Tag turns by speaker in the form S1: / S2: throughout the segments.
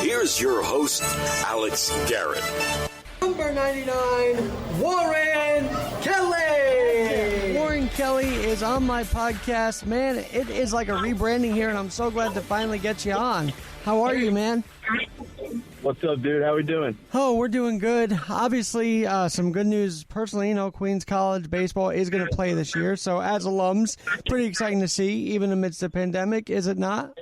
S1: Here's your host, Alex Garrett.
S2: Number 99, Warren Kelly.
S3: Warren Kelly is on my podcast. Man, it is like a rebranding here, and I'm so glad to finally get you on. How are you, man?
S4: What's up, dude? How we doing?
S3: Oh, we're doing good. Obviously, some good news personally. Queens College baseball is going to play this year. So as alums, pretty exciting to see, even amidst the pandemic, is it not?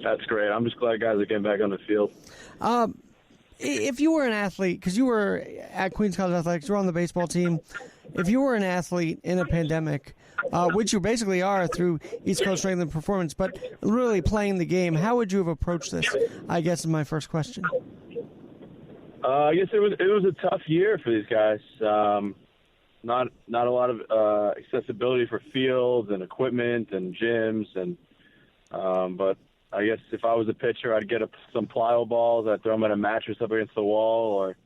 S4: That's great. I'm just glad guys are getting back on the field.
S3: If you were an athlete, because you were at Queens College Athletics, you were on the baseball team. If you were an athlete in a pandemic, which you basically are through East Coast Strength and Performance, but really playing the game, how would you have approached this? I guess is my first question.
S4: I guess it was a tough year for these guys. Not a lot of accessibility for fields and equipment and gyms, and but I guess if I was a pitcher, I'd get some plyo balls, I'd throw them at a mattress up against the wall, or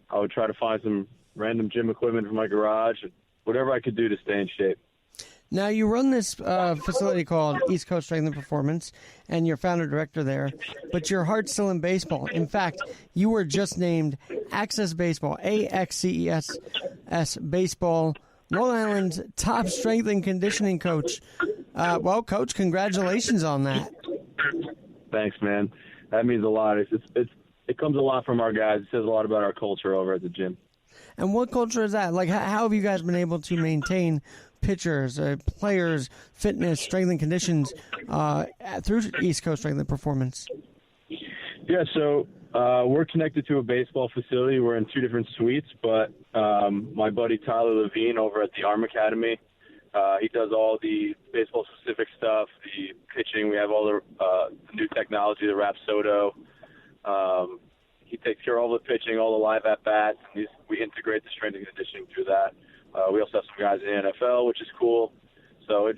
S4: I would try to find some random gym equipment from my garage, whatever I could do to stay in shape.
S3: Now, you run this facility called East Coast Strength and Performance, and you're founder-director there, but your heart's still in baseball. In fact, you were just named Access Baseball, AXCESS Baseball, Long Island's top strength and conditioning coach. Well, Coach, congratulations on that.
S4: Thanks, man. That means a lot. It comes a lot from our guys. It says a lot about our culture over at the gym.
S3: And what culture is that? Like, how have you guys been able to maintain pitchers, players, fitness, strength and conditions through East Coast Strength and Performance?
S4: Yeah, so we're connected to a baseball facility. We're in two different suites, but my buddy Tyler Levine over at the Arm Academy, he does all the baseball-specific stuff, the pitching. We have all the new technology, the Rapsodo. He takes care of all the pitching, all the live at-bats. And we integrate the strength and conditioning through that. We also have some guys in the NFL, which is cool. So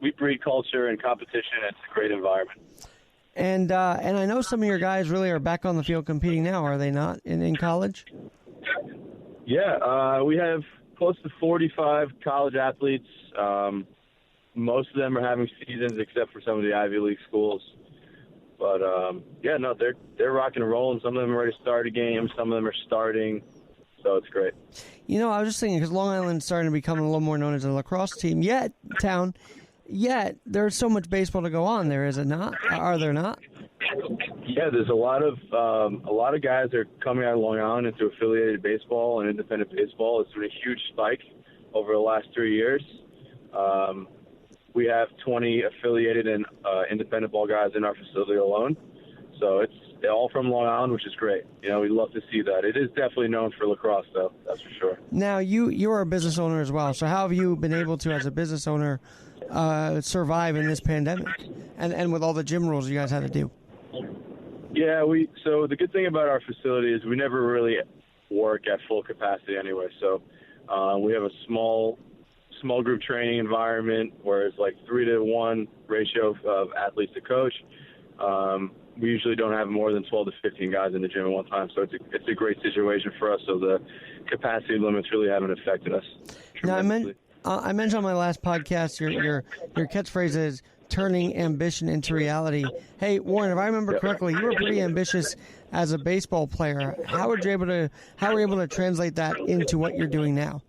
S4: we breed culture and competition. It's a great environment.
S3: And I know some of your guys really are back on the field competing now, are they not, in college?
S4: Yeah, we have close to 45 college athletes. Most of them are having seasons, except for some of the Ivy League schools. But they're rocking and rolling. Some of them are ready to start a game. Some of them are starting. So it's great.
S3: I was just thinking, because Long Island's starting to become a little more known as a lacrosse team. Yet there's so much baseball to go on there, is it not? Are there not?
S4: Yeah, there's a lot of guys that are coming out of Long Island into affiliated baseball and independent baseball. It's been a huge spike over the last 3 years. We have 20 affiliated and independent ball guys in our facility alone. So they're all from Long Island, which is great. We love to see that. It is definitely known for lacrosse, though. That's for sure.
S3: Now, you're a business owner as well. So how have you been able to, as a business owner, survive in this pandemic and with all the gym rules you guys had to do?
S4: Yeah, so the good thing about our facility is we never really work at full capacity anyway. So we have a small group training environment where it's like 3-to-1 ratio of athletes to coach. We usually don't have more than 12 to 15 guys in the gym at one time, so it's a great situation for us. So the capacity limits really haven't affected us tremendously.
S3: Now, I mentioned on my last podcast your catchphrase is turning ambition into reality. Hey, Warren, if I remember correctly, you were pretty ambitious as a baseball player. How were you able to translate that into what you're doing now?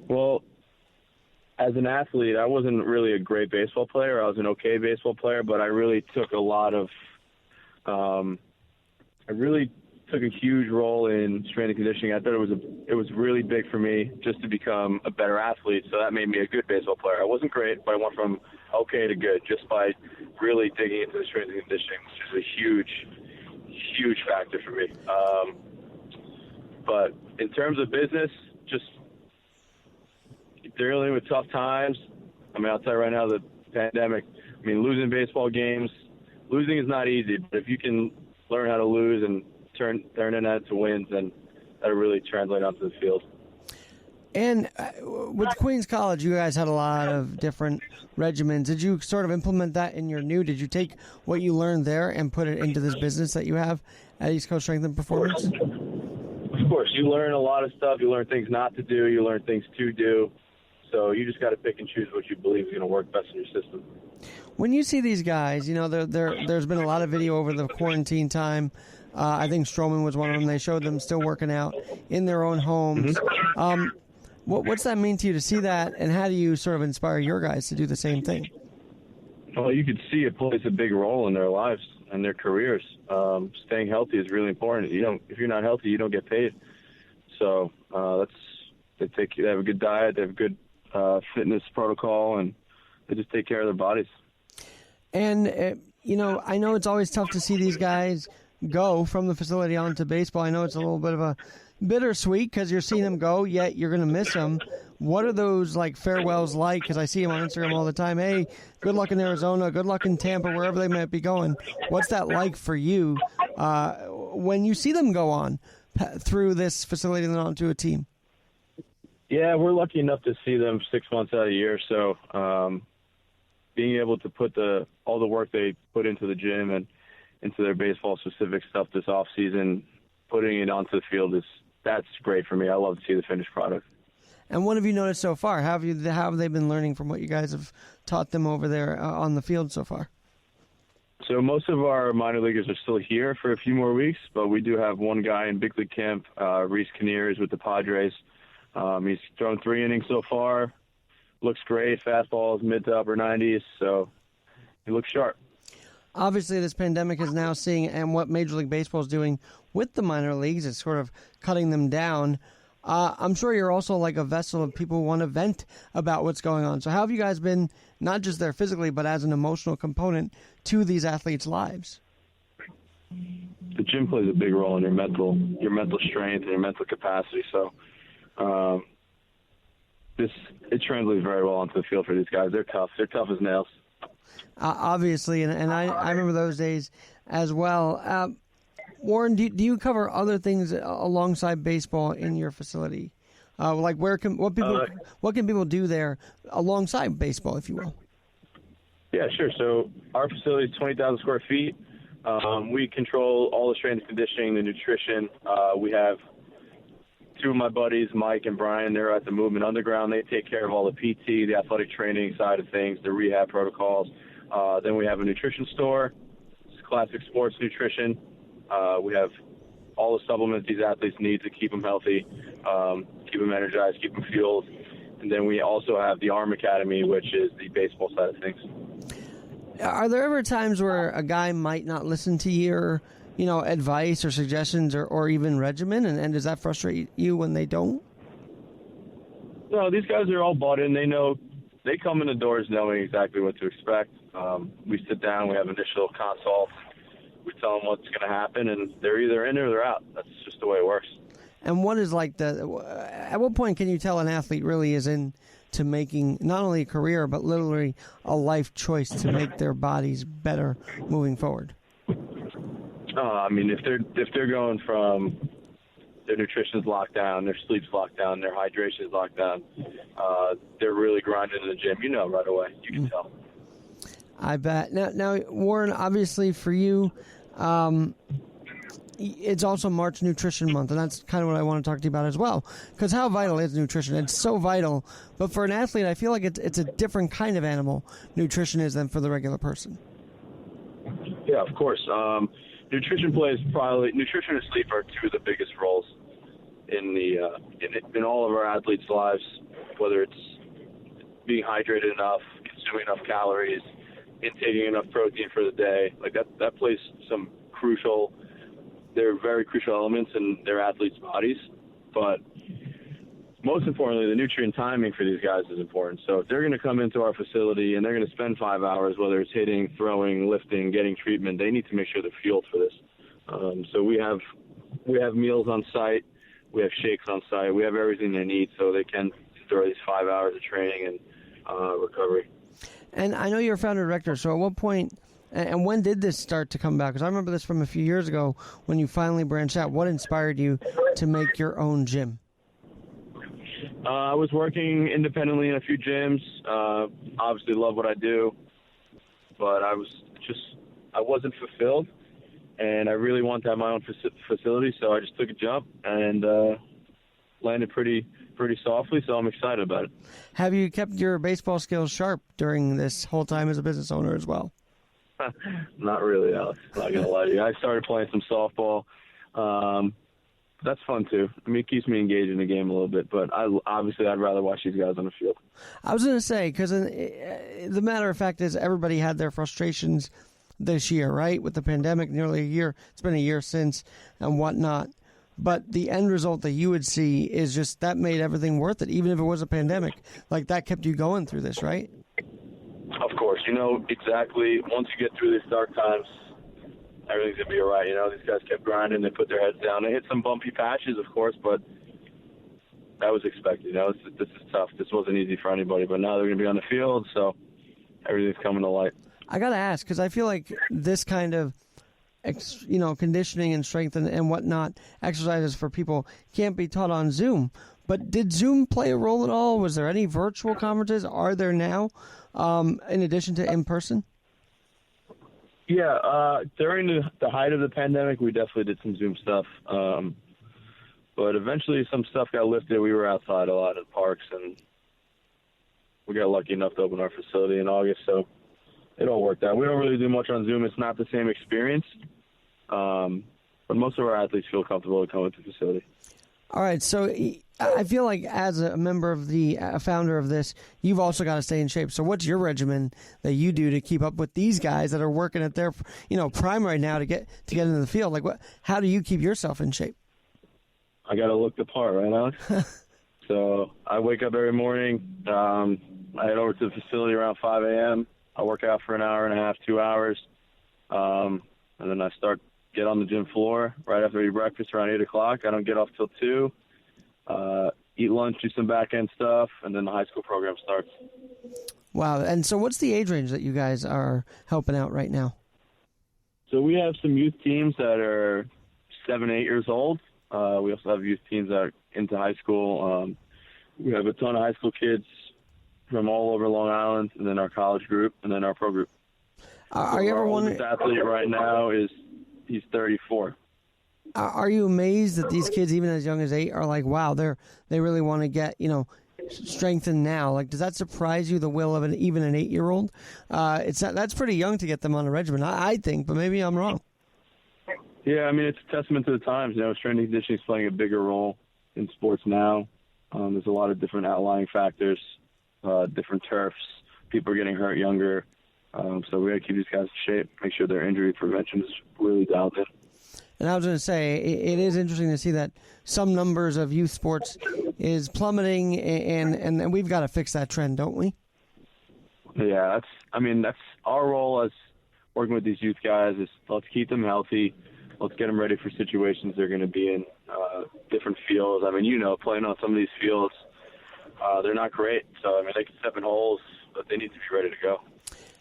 S4: Well, as an athlete, I wasn't really a great baseball player. I was an okay baseball player, but I really took a lot of took a huge role in strength and conditioning. I thought it was really big for me just to become a better athlete, so that made me a good baseball player. I wasn't great, but I went from okay to good just by really digging into the strength and conditioning, which is a huge factor for me. But in terms of business, just dealing with tough times. I mean, I'll tell you right now, the pandemic, losing baseball games, losing is not easy, but if you can learn how to lose and turn it to wins, then that'll really translate onto the field.
S3: And with Queens College, you guys had a lot of different regimens. Did you sort of implement that in your new? Did you take what you learned there and put it into this business that you have at East Coast Strength and Performance?
S4: Of course. You learn a lot of stuff. You learn things not to do. You learn things to do. So you just got to pick and choose what you believe is going to work best in your system.
S3: When you see these guys, there's been a lot of video over the quarantine time. I think Strowman was one of them. They showed them still working out in their own homes.
S4: Mm-hmm.
S3: What's that mean to you to see that, and how do you sort of inspire your guys to do the same thing?
S4: Well, you could see it plays a big role in their lives and their careers. Staying healthy is really important. If you're not healthy, you don't get paid. So they have a good diet, they have a good fitness protocol, and they just take care of their bodies.
S3: And I know it's always tough to see these guys go from the facility onto baseball. I know it's a little bit of a bittersweet because you're seeing them go, yet you're going to miss them. What are those farewells like? Because I see them on Instagram all the time. Hey, good luck in Arizona, good luck in Tampa, wherever they might be going. What's that like for you when you see them go on through this facility and onto a team?
S4: Yeah, we're lucky enough to see them 6 months out of the year. So being able to put all the work they put into the gym and into their baseball-specific stuff this off season, putting it onto the field that's great for me. I love to see the finished product. And
S3: what have you noticed so far? How have they been learning from what you guys have taught them over there on the field so far?
S4: So most of our minor leaguers are still here for a few more weeks, but we do have one guy in big league camp, Reese Kinnear, is with the Padres. He's thrown 3 innings so far. Looks great. Fastball is mid to upper 90s, so he looks sharp.
S3: Obviously, this pandemic is now seeing, and what Major League Baseball is doing with the minor leagues is sort of cutting them down. I'm sure you're also like a vessel of people who want to vent about what's going on. So how have you guys been, not just there physically, but as an emotional component to these athletes' lives?
S4: The gym plays a big role in your mental strength and your mental capacity. So it translates very well onto the field for these guys. They're tough. They're tough as nails.
S3: Obviously, and I remember those days as well. Warren, do you cover other things alongside baseball in your facility? What can people do there alongside baseball, if you will?
S4: Yeah, sure. So our facility is 20,000 square feet. We control all the strength and conditioning, the nutrition. We have 2 of my buddies, Mike and Brian. They're at the Movement Underground. They take care of all the PT, the athletic training side of things, the rehab protocols. Then we have a nutrition store. It's classic sports nutrition. We have all the supplements these athletes need to keep them healthy, keep them energized, keep them fueled. And then we also have the Arm Academy, which is the baseball side of things.
S3: Are there ever times where a guy might not listen to your, advice or suggestions or even regimen, and does that frustrate you when they don't?
S4: No, these guys are all bought in. They come in the doors knowing exactly what to expect. We sit down, we have initial consult, we tell them what's going to happen, and they're either in or they're out. That's just the way it works.
S3: And what is at what point can you tell an athlete really is into making not only a career, but literally a life choice to make their bodies better moving forward?
S4: If they're going from their nutrition's locked down, their sleep's locked down, their hydration's locked down, they're really grinding in the gym, right away. You can tell. I
S3: bet. Now, Warren, obviously for you, it's also March Nutrition Month, and that's kind of what I want to talk to you about as well. Because how vital is nutrition? It's so vital. But for an athlete, I feel like it's a different kind of animal nutrition is than for the regular person.
S4: Yeah, of course. Nutrition and sleep are 2 of the biggest roles in all of our athletes' lives, whether it's being hydrated enough, consuming enough calories, intaking enough protein for the day. That plays some they're very crucial elements in their athletes' bodies. But most importantly, the nutrient timing for these guys is important. So if they're going to come into our facility and they're going to spend 5 hours, whether it's hitting, throwing, lifting, getting treatment, they need to make sure they're fueled for this. So we have meals on site, we have shakes on site, we have everything they need so they can endure these 5 hours of training and recovery. And
S3: I know you're a founder director, so at what point and when did this start to come back? Because I remember this from a few years ago when you finally branched out. What inspired you to make your own gym?
S4: I was working independently in a few gyms. Obviously love what I do, but I wasn't fulfilled, and I really wanted to have my own facility, so I just took a jump and landed pretty pretty softly, so I'm excited about it.
S3: Have you kept your baseball skills sharp during this whole time as a business owner as well?
S4: Not really, Alex. Not going to lie to you. I started playing some softball. That's fun, too. I mean, it keeps me engaged in the game a little bit, but I'd rather watch these guys on the field.
S3: I was going to say, because the matter of fact is everybody had their frustrations this year, right? With the pandemic, nearly a year. It's been a year since and whatnot. But the end result that you would see is just that made everything worth it, even if it was a pandemic. Like, that kept you going through this, right?
S4: Of course. You know exactly, once you get through these dark times, everything's going to be all right. You know, these guys kept grinding. They put their heads down. They hit some bumpy patches, of course, but that was expected. You know, this is tough. This wasn't easy for anybody, but now they're going to be on the field, so everything's coming to light. I
S3: got to ask, because I feel like this kind of conditioning and strength and whatnot exercises for people can't be taught on Zoom. But did Zoom play a role at all? Was there any virtual conferences? Are there now, in addition to in person?
S4: Yeah, during the height of the pandemic, we definitely did some Zoom stuff. But eventually some stuff got lifted. We were outside a lot in parks, and we got lucky enough to open our facility in August, so it all worked out. We don't really do much on Zoom. It's not the same experience. But most of our athletes feel comfortable to come into the facility. All
S3: right, so I feel like as a member of the founder of this, you've also got to stay in shape. So what's your regimen that you do to keep up with these guys that are working at their prime right now to get into the field? Like, how do you keep yourself in shape?
S4: I got to look the part, right, Alex? So I wake up every morning. I head over to the facility around 5 a.m. I work out for an hour and a half, 2 hours, and then I get on the gym floor right after I eat breakfast around 8 o'clock. I don't get off till 2. Eat lunch, do some back-end stuff, and then the high school program starts.
S3: Wow. And so what's the age range that you guys are helping out right now?
S4: So we have some youth teams that are 7, 8 years old. We also have youth teams that are into high school. We have a ton of high school kids from all over Long Island, and then our college group, and then our pro group.
S3: Are you ever wondering?
S4: Our oldest athlete right now he's 34.
S3: Are you amazed that these kids, even as young as 8, are like, wow, they really want to get strengthened now? Like, does that surprise you? The will of even an 8-year-old? That's pretty young to get them on a regimen, I think, but maybe I'm wrong.
S4: Yeah, I mean, it's a testament to the times. Strength and conditioning is playing a bigger role in sports now. There's a lot of different outlying factors, different turfs. People are getting hurt younger. So we got to keep these guys in shape, make sure their injury prevention is really dialed in.
S3: And I was going to say, it is interesting to see that some numbers of youth sports is plummeting, and we've got to fix that trend, don't we?
S4: Yeah, that's our role as working with these youth guys is let's keep them healthy. Let's get them ready for situations they're going to be in, different fields. I mean, playing on some of these fields, they're not great. So, they can step in holes, but they need to be ready to go.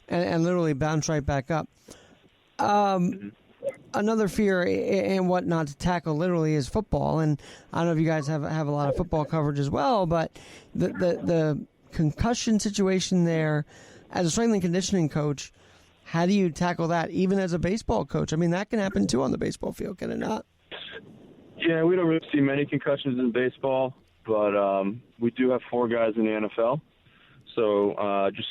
S3: And literally bounce right back up. Another fear and whatnot to tackle literally is football. And I don't know if you guys have a lot of football coverage as well, but the concussion situation there, as a strength and conditioning coach, how do you tackle that even as a baseball coach? That can happen too on the baseball field, can it not?
S4: Yeah, we don't really see many concussions in baseball, but we do have 4 guys in the NFL. So just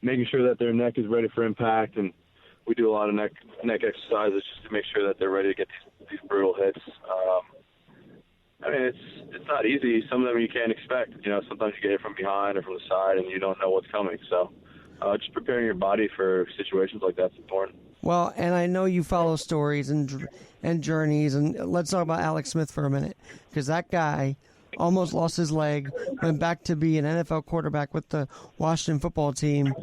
S4: making sure that their neck is ready for impact, and we do a lot of neck exercises just to make sure that they're ready to get these brutal hits. It's not easy. Some of them you can't expect. Sometimes you get it from behind or from the side, and you don't know what's coming. So just preparing your body for situations like that's important.
S3: Well, and I know you follow stories and journeys, and let's talk about Alex Smith for a minute, because that guy almost lost his leg, went back to be an NFL quarterback with the Washington football team.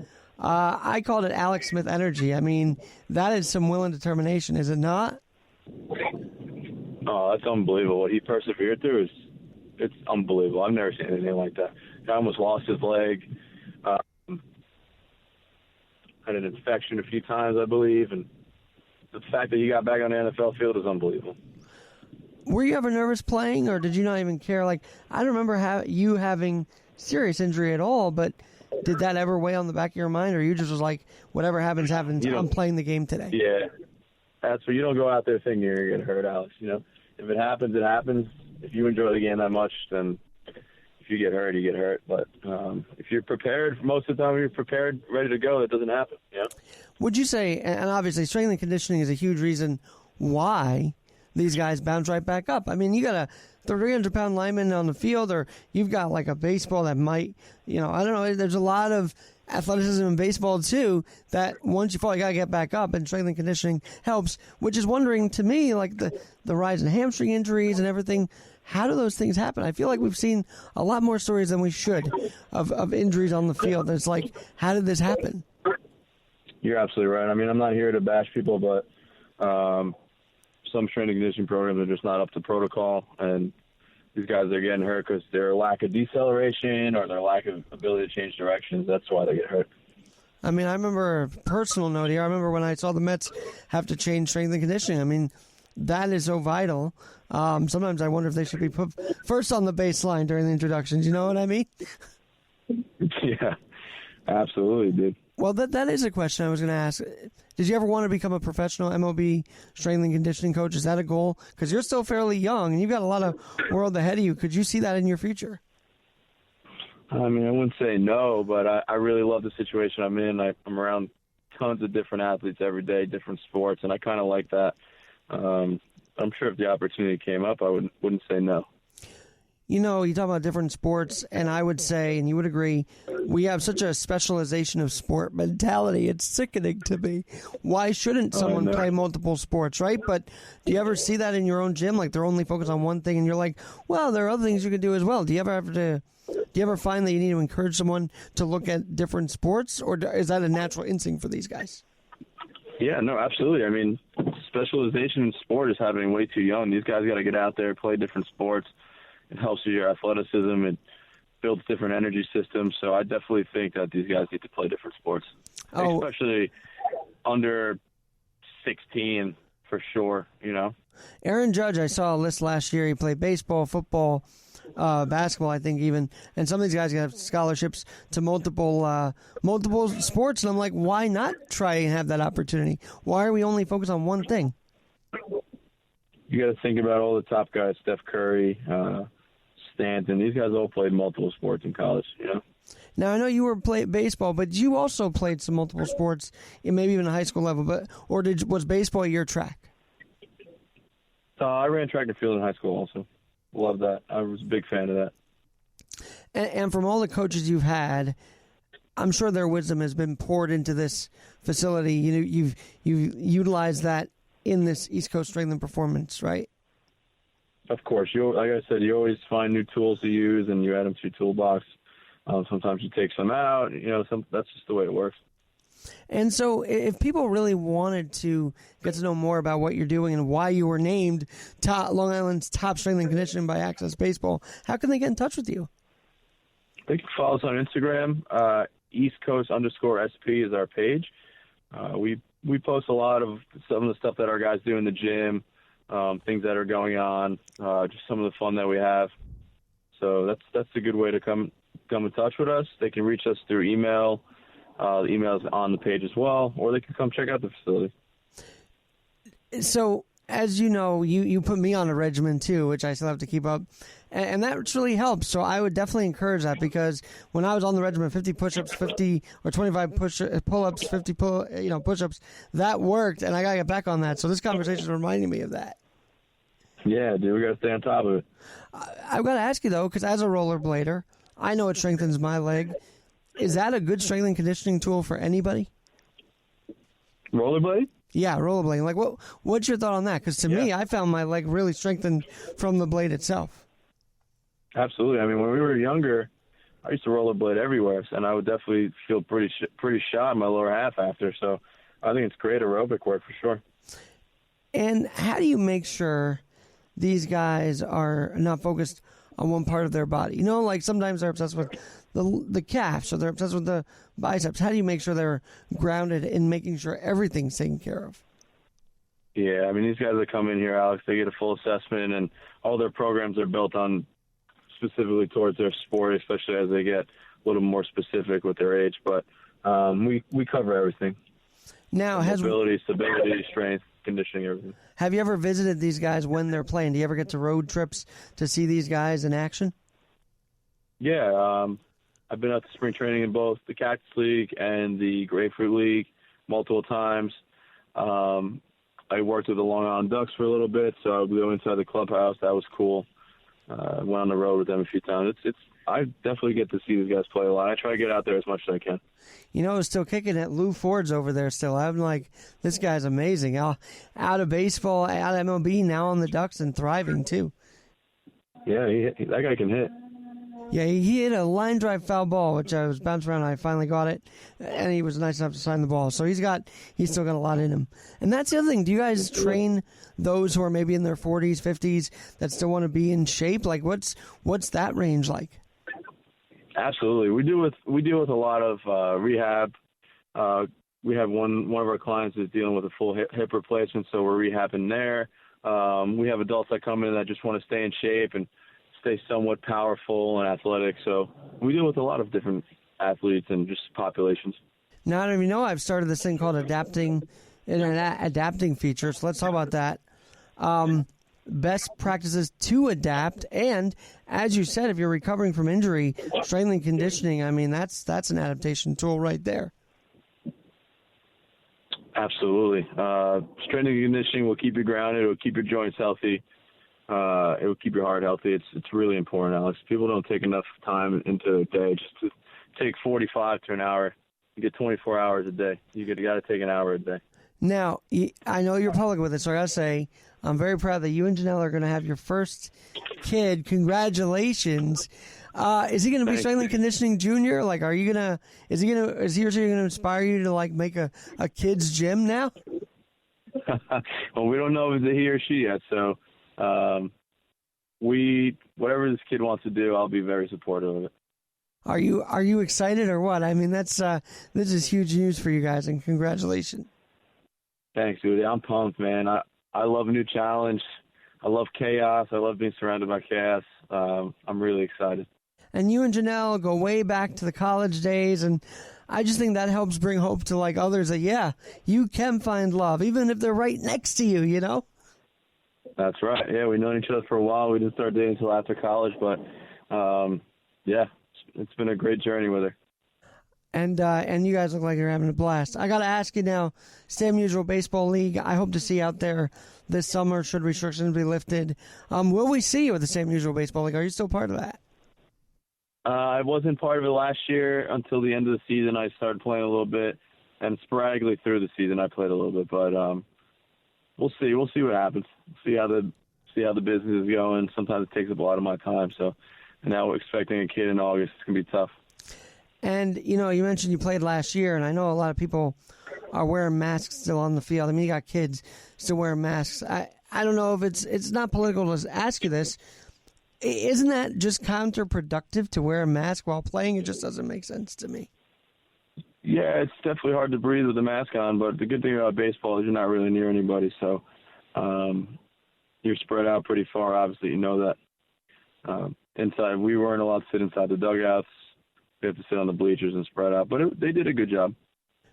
S3: I called it Alex Smith energy. That is some will and determination, is it not?
S4: Oh, that's unbelievable. What he persevered through it's unbelievable. I've never seen anything like that. Guy almost lost his leg. Had an infection a few times, I believe, and the fact that he got back on the NFL field is unbelievable.
S3: Were you ever nervous playing, or did you not even care? I don't remember you having serious injury at all, but did that ever weigh on the back of your mind, or you just was like, whatever happens, I'm playing the game today?
S4: Yeah, that's what you don't go out there thinking you're going to get hurt, Alex. If it happens, it happens. If you enjoy the game that much, then if you get hurt, you get hurt. But if you're prepared, most of the time, you're prepared, ready to go, it doesn't happen. Yeah.
S3: Would you say, and obviously strength and conditioning is a huge reason why these guys bounce right back up? I mean, you got a 300-pound lineman on the field, or you've got like a baseball that might, I don't know. There's a lot of athleticism in baseball too that once you fall, you got to get back up, and strength and conditioning helps, which is wondering to me, like the rise in hamstring injuries and everything. How do those things happen? I feel like we've seen a lot more stories than we should of injuries on the field. It's like, how did this happen?
S4: You're absolutely right. I mean, I'm not here to bash people, but some strength and conditioning programs are just not up to protocol, and these guys are getting hurt because their lack of deceleration or their lack of ability to change directions. That's why they get hurt.
S3: I mean, I remember a personal note here. I remember when I saw the Mets have to change strength and conditioning. I mean, that is so vital. Sometimes I wonder if they should be put first on the baseline during the introductions. You know what I mean?
S4: Yeah, absolutely, dude.
S3: Well, that is a question I was going to ask. Did you ever want to become a professional MLB strength and conditioning coach? Is that a goal? Because you're still fairly young, and you've got a lot of world ahead of you. Could you see that in your future?
S4: I mean, I wouldn't say no, but I really love the situation I'm in. I'm around tons of different athletes every day, different sports, and I kind of like that. I'm sure if the opportunity came up, I wouldn't say no.
S3: You talk about different sports, and I would say, and you would agree, we have such a specialization of sport mentality. It's sickening to me. Why shouldn't someone play multiple sports, right? But do you ever see that in your own gym? Like they're only focused on one thing, and you're like, well, there are other things you can do as well. Do you ever find that you need to encourage someone to look at different sports, or is that a natural instinct for these guys?
S4: Yeah, no, absolutely. I mean, specialization in sport is happening way too young. These guys got to get out there, play different sports. It helps with your athleticism. It builds different energy systems. So I definitely think that these guys need to play different sports, especially under 16 for sure,
S3: Aaron Judge, I saw a list last year. He played baseball, football, basketball, I think even. And some of these guys have scholarships to multiple sports. And I'm like, why not try and have that opportunity? Why are we only focused on one thing?
S4: You got to think about all the top guys, Steph Curry, Stanton. These guys all played multiple sports in college,
S3: Now, I know you were playing baseball, but you also played some multiple sports, maybe even a high school level. Was baseball your track?
S4: I ran track and field in high school also. Love that. I was a big fan of that.
S3: And from all the coaches you've had, I'm sure their wisdom has been poured into this facility. You've utilized that in this East Coast Strength and Performance, right?
S4: Of course. Like I said, you always find new tools to use, and you add them to your toolbox. Sometimes you take some out. That's just the way it works.
S3: And so if people really wanted to get to know more about what you're doing and why you were named Long Island's top strength and conditioning by Access Baseball, how can they get in touch with you?
S4: They can follow us on Instagram. East Coast _SP is our page. We post a lot of some of the stuff that our guys do in the gym, things that are going on, just some of the fun that we have. So that's a good way to come in touch with us. They can reach us through email. The email is on the page as well, or they can come check out the facility.
S3: So, as you know, you put me on a regimen too, which I still have to keep up, and that really helps. So I would definitely encourage that, because when I was on the regimen, 50 push-ups, 50 or 25 pull-ups, 50 push-ups, that worked, and I got to get back on that. So this conversation is reminding me of that.
S4: Yeah, dude, we got to stay on top of it.
S3: I've got to ask you though, because as a rollerblader, I know it strengthens my leg. Is that a good strength and conditioning tool for anybody?
S4: Rollerblade?
S3: Yeah, rollerblading. Like, what's your thought on that? Because to me, I found my leg really strengthened from the blade itself.
S4: Absolutely. I mean, when we were younger, I used to rollerblade everywhere, and I would definitely feel pretty shot in my lower half after. So I think it's great aerobic work for sure.
S3: And how do you make sure these guys are not focused on one part of their body? Like sometimes they're obsessed with the calves, or they're obsessed with the biceps. How do you make sure they're grounded in making sure everything's taken care of?
S4: Yeah, I mean, these guys that come in here, Alex, they get a full assessment, and all their programs are built on specifically towards their sport, especially as they get a little more specific with their age. But we cover everything.
S3: Now,
S4: mobility, stability, strength, conditioning, everything.
S3: Have you ever visited these guys when they're playing? Do you ever get to road trips to see these guys in action?
S4: Yeah, I've been out to spring training in both the Cactus League and the Grapefruit League multiple times. I worked with the Long Island Ducks for a little bit, so I would go inside the clubhouse. That was cool. Went on the road with them a few times. I definitely get to see these guys play a lot. I try to get out there as much as I can.
S3: You know, still kicking it. Lou Ford's over there still. I'm like, this guy's amazing. Out of baseball, out of MLB, now on the Ducks and thriving too.
S4: Yeah, that guy can hit.
S3: Yeah, he hit a line drive foul ball, which I was bouncing around. I finally got it, and he was nice enough to sign the ball. So he's still got a lot in him. And that's the other thing. Do you guys train those who are maybe in their 40s, 50s that still want to be in shape? Like, what's that range like?
S4: Absolutely, we deal with a lot of rehab. We have one of our clients is dealing with a full hip replacement, so we're rehabbing there. We have adults that come in that just want to stay in shape and stay somewhat powerful and athletic. So we deal with a lot of different athletes and just populations.
S3: Now, I don't even know, I've started this thing called adapting feature. So let's talk about that. Best practices to adapt. And as you said, if you're recovering from injury, strength and conditioning, I mean, that's an adaptation tool right there.
S4: Absolutely. Strength and conditioning will keep you grounded. It will keep your joints healthy. It will keep your heart healthy. It's really important, Alex. People don't take enough time into a day just to take 45 to an hour. You get 24 hours a day. You got to take an hour a day.
S3: Now, I know you're public with it, so I got to say, I'm very proud that you and Janelle are going to have your first kid. Congratulations. Is he going to be strength and conditioning junior? Like, is he or she going to inspire you to like make a kid's gym now?
S4: Well, we don't know if it's a he or she yet, so whatever this kid wants to do, I'll be very supportive of it.
S3: Are you excited or what? I mean, this is huge news for you guys, and congratulations.
S4: Thanks, dude. I'm pumped, man. I love a new challenge. I love chaos. I love being surrounded by chaos. I'm really excited.
S3: And you and Janelle go way back to the college days, and I just think that helps bring hope to like others that, yeah, you can find love, even if they're right next to you, you know?
S4: That's right. Yeah, we've known each other for a while. We didn't start dating until after college, but yeah, it's been a great journey with her.
S3: And you guys look like you're having a blast. I got to ask you now, Sam Usual Baseball League, I hope to see you out there this summer should restrictions be lifted. Will we see you at the Sam Usual Baseball League? Are you still part of that?
S4: I wasn't part of it last year until the end of the season. I started playing a little bit, and sporadically through the season I played a little bit. But we'll see. We'll see what happens. See how the business is going. Sometimes it takes up a lot of my time. So now we're expecting a kid in August. It's gonna be tough.
S3: And, you know, you mentioned you played last year, and I know a lot of people are wearing masks still on the field. I mean, you got kids still wearing masks. I don't know if it's not political to ask you this. Isn't that just counterproductive to wear a mask while playing? It just doesn't make sense to me.
S4: Yeah, it's definitely hard to breathe with the mask on, but the good thing about baseball is you're not really near anybody, so you're spread out pretty far. Obviously, you know that. Inside, we weren't allowed to sit inside the dugouts. We have to sit on the bleachers and spread out. But they did a good job.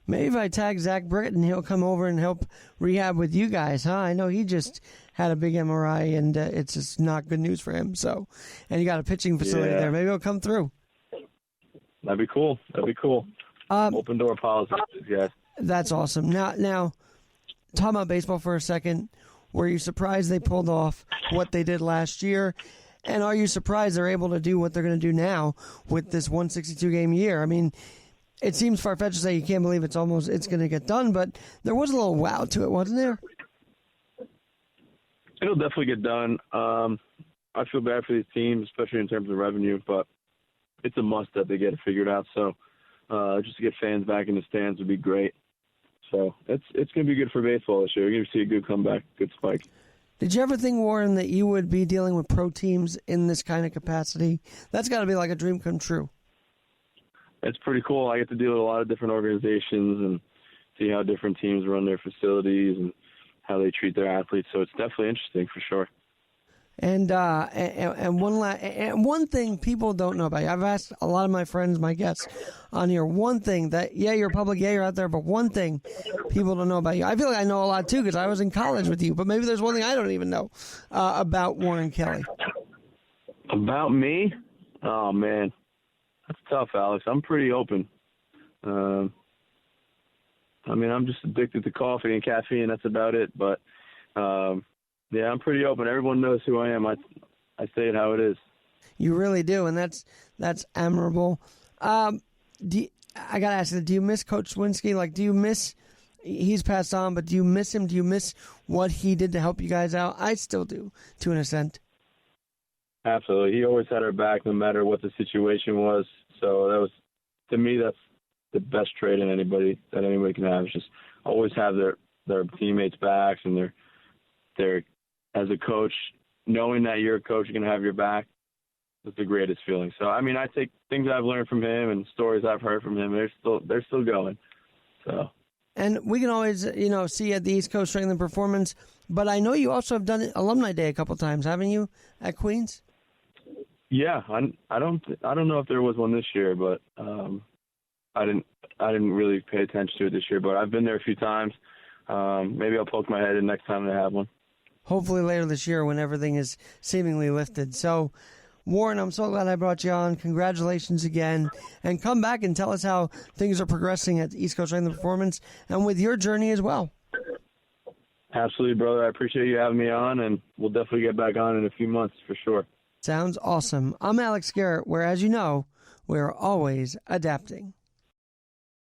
S3: Maybe if I tag Zach Britton, he'll come over and help rehab with you guys, huh? I know he just had a big MRI, and it's just not good news for him. So, and you got a pitching facility there. Maybe he'll come through.
S4: That'd be cool. Open door policy, guys.
S3: That's awesome. Now, talk about baseball for a second. Were you surprised they pulled off what they did last year? And are you surprised they're able to do what they're going to do now with this 162-game year? I mean, it seems far-fetched to say you can't believe it's going to get done, but there was a little wow to it, wasn't there?
S4: It'll definitely get done. I feel bad for these teams, especially in terms of revenue, but it's a must that they get it figured out. So just to get fans back in the stands would be great. So it's going to be good for baseball this year. You're going to see a good comeback, good spike.
S3: Did you ever think, Warren, that you would be dealing with pro teams in this kind of capacity? That's got to be like a dream come true.
S4: It's pretty cool. I get to deal with a lot of different organizations and see how different teams run their facilities and how they treat their athletes. So it's definitely interesting for sure. And
S3: one thing people don't know about you, I've asked a lot of my friends, my guests on here, one thing that, yeah, you're public, yeah, you're out there, but one thing people don't know about you. I feel like I know a lot, too, because I was in college with you, but maybe there's one thing I don't even know about Warren Kelly.
S4: About me? Oh, man. That's tough, Alex. I'm pretty open. I'm just addicted to coffee and caffeine. That's about it. But, yeah, I'm pretty open. Everyone knows who I am. I say it how it is.
S3: You really do, and that's admirable. I got to ask you, do you miss Coach Swinski? Like, do you miss – he's passed on, but do you miss him? Do you miss what he did to help you guys out? I still do, to an extent.
S4: Absolutely. He always had our back no matter what the situation was. So that was, to me, that's the best trait in anybody that anybody can have, is just always have their teammates' backs, and they're as a coach, knowing that you're a coach, you're going to have your back. It's the greatest feeling. So, I take things I've learned from him and stories I've heard from him. They're still going. So. And
S3: we can always, see you at the East Coast Strength and Performance. But I know you also have done Alumni Day a couple times, haven't you, at Queens?
S4: Yeah, I don't know if there was one this year, but I didn't really pay attention to it this year. But I've been there a few times. Maybe I'll poke my head in next time they have one. Hopefully
S3: later this year when everything is seemingly lifted. So, Warren, I'm so glad I brought you on. Congratulations again. And come back and tell us how things are progressing at East Coast Strength and Performance and with your journey as well.
S4: Absolutely, brother. I appreciate you having me on, and we'll definitely get back on in a few months for sure.
S3: Sounds awesome. I'm Alex Garrett, where, as you know, we're always adapting.